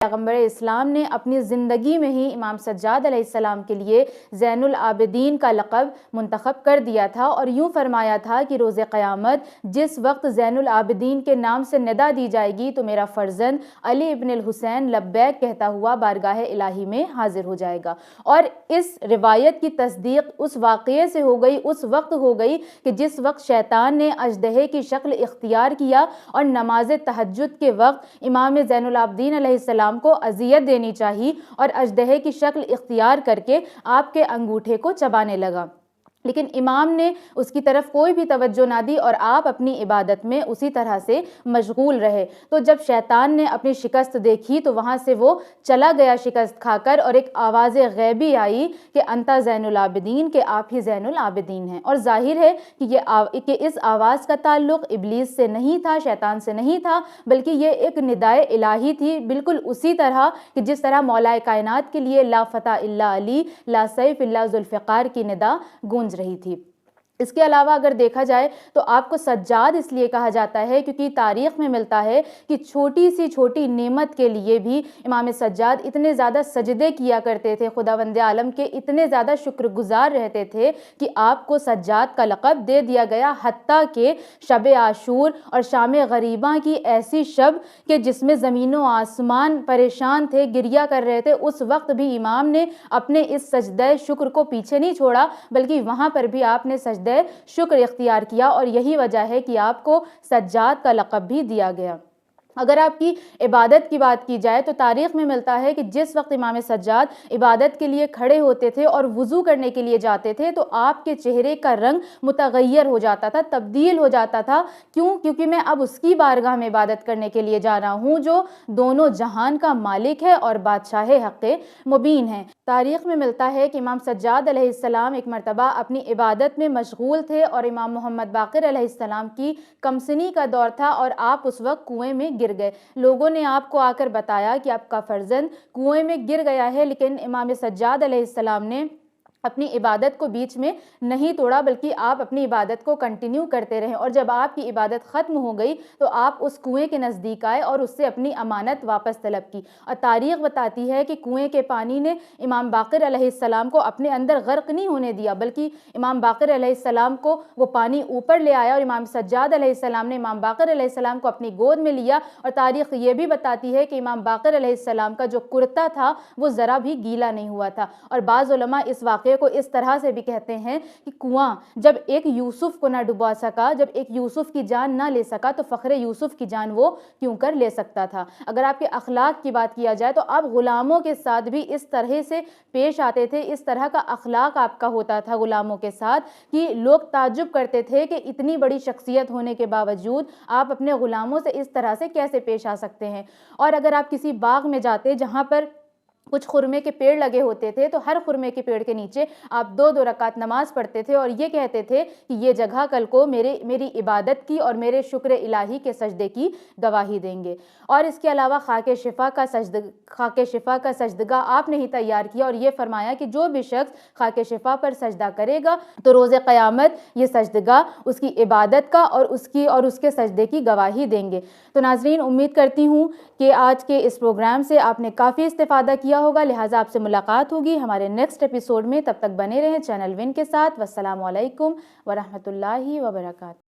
پیغمبر اسلام نے اپنی زندگی میں ہی امام سجاد علیہ السلام کے لیے زین العابدین کا لقب منتخب کر دیا تھا، اور یوں فرمایا تھا کہ روز قیامت جس وقت زین العابدین کے نام سے ندا دی جائے گی تو میرا فرزند علی ابن الحسین لبیک کہتا ہوا بارگاہ الہی میں حاضر ہو جائے گا۔ اور اس روایت کی تصدیق اس واقعے سے ہو گئی، اس وقت ہو گئی کہ جس وقت شیطان نے اژدہے کی شکل اختیار کیا اور نماز تہجد کے وقت امام زین العابدین علیہ السلام کو اذیت دینی چاہی اور اژدہے کی شکل اختیار کر کے آپ کے انگوٹھے کو چبانے لگا، لیکن امام نے اس کی طرف کوئی بھی توجہ نہ دی اور آپ اپنی عبادت میں اسی طرح سے مشغول رہے۔ تو جب شیطان نے اپنی شکست دیکھی تو وہاں سے وہ چلا گیا شکست کھا کر، اور ایک آواز غیبی آئی کہ انتا زین العابدین، کہ آپ ہی زین العابدین ہیں۔ اور ظاہر ہے کہ اس آواز کا تعلق ابلیس سے نہیں تھا، شیطان سے نہیں تھا، بلکہ یہ ایک ندائے الہی تھی، بالکل اسی طرح کہ جس طرح مولا کائنات کے لیے لا فتح الا علی، لا سیف الا ذوالفقار کی ندا گونج رہی تھی۔ اس کے علاوہ اگر دیکھا جائے تو آپ کو سجاد اس لیے کہا جاتا ہے کیونکہ تاریخ میں ملتا ہے کہ چھوٹی سی چھوٹی نعمت کے لیے بھی امام سجاد اتنے زیادہ سجدے کیا کرتے تھے، خداوند عالم کے اتنے زیادہ شکر گزار رہتے تھے کہ آپ کو سجاد کا لقب دے دیا گیا، حتیٰ کہ شب عاشور اور شام غریباں کی ایسی شب کہ جس میں زمین و آسمان پریشان تھے، گریہ کر رہے تھے، اس وقت بھی امام نے اپنے اس سجدہ شکر کو پیچھے نہیں چھوڑا، بلکہ وہاں پر بھی آپ نے سجدہ شکر اختیار کیا، اور یہی وجہ ہے کہ آپ کو سجاد کا لقب بھی دیا گیا۔ اگر آپ کی عبادت کی بات کی جائے تو تاریخ میں ملتا ہے کہ جس وقت امام سجاد عبادت کے لیے کھڑے ہوتے تھے اور وضو کرنے کے لیے جاتے تھے تو آپ کے چہرے کا رنگ متغیر ہو جاتا تھا، تبدیل ہو جاتا تھا۔ کیونکہ میں اب اس کی بارگاہ میں عبادت کرنے کے لیے جا رہا ہوں جو دونوں جہان کا مالک ہے اور بادشاہ حق مبین ہے۔ تاریخ میں ملتا ہے کہ امام سجاد علیہ السلام ایک مرتبہ اپنی عبادت میں مشغول تھے اور امام محمد باقر علیہ السلام کی کمسنی کا دور تھا، اور آپ اس وقت کنویں میں گر گئے۔ لوگوں نے آپ کو آ کر بتایا کہ آپ کا فرزند کنویں میں گر گیا ہے، لیکن امام سجاد علیہ السلام نے اپنی عبادت کو بیچ میں نہیں توڑا، بلکہ آپ اپنی عبادت کو کنٹینیو کرتے رہے، اور جب آپ کی عبادت ختم ہو گئی تو آپ اس کنویں کے نزدیک آئے اور اس سے اپنی امانت واپس طلب کی۔ اور تاریخ بتاتی ہے کہ کنویں کے پانی نے امام باقر علیہ السلام کو اپنے اندر غرق نہیں ہونے دیا، بلکہ امام باقر علیہ السلام کو وہ پانی اوپر لے آیا، اور امام سجاد علیہ السلام نے امام باقر علیہ السلام کو اپنی گود میں لیا۔ اور تاریخ یہ بھی بتاتی ہے کہ امام باقر علیہ السلام کا جو کرتا تھا وہ ذرا بھی گیلا نہیں ہوا تھا۔ اور بعض علماء اس واقعے کو اس طرح سے بھی کہتے ہیں کہ کنواں جب ایک یوسف کو نہ ڈبا سکا، جب ایک یوسف کی جان نہ لے سکا تو فخر یوسف کی جان وہ کیوں کر لے سکتا تھا۔ اگر آپ کے اخلاق کی بات کیا جائے تو آپ غلاموں کے ساتھ بھی اس طرح سے پیش آتے تھے، اس طرح کا اخلاق آپ کا ہوتا تھا غلاموں کے ساتھ کہ لوگ تعجب کرتے تھے کہ اتنی بڑی شخصیت ہونے کے باوجود آپ اپنے غلاموں سے اس طرح سے کیسے پیش آ سکتے ہیں۔ اور اگر آپ کسی باغ میں جاتے جہاں پر کچھ خرمے کے پیڑ لگے ہوتے تھے تو ہر خرمے کے پیڑ کے نیچے آپ 2 رکعت نماز پڑھتے تھے، اور یہ کہتے تھے کہ یہ جگہ کل کو میری عبادت کی اور میرے شکر الہی کے سجدے کی گواہی دیں گے۔ اور اس کے علاوہ خاک شفا کا سجدگاہ آپ نے ہی تیار کیا، اور یہ فرمایا کہ جو بھی شخص خاک شفا پر سجدہ کرے گا تو روز قیامت یہ سجدگاہ اس کی عبادت کا اور اس کے سجدے کی گواہی دیں گے۔ تو ناظرین، امید کرتی ہوں کہ آج کے اس پروگرام سے آپ نے کافی استفادہ کیا ہوگا، لہٰذا آپ سے ملاقات ہوگی ہمارے نیکسٹ ایپیسوڈ میں۔ تب تک بنے رہیں چینل ون کے ساتھ۔ والسلام علیکم ورحمۃ اللہ وبرکاتہ۔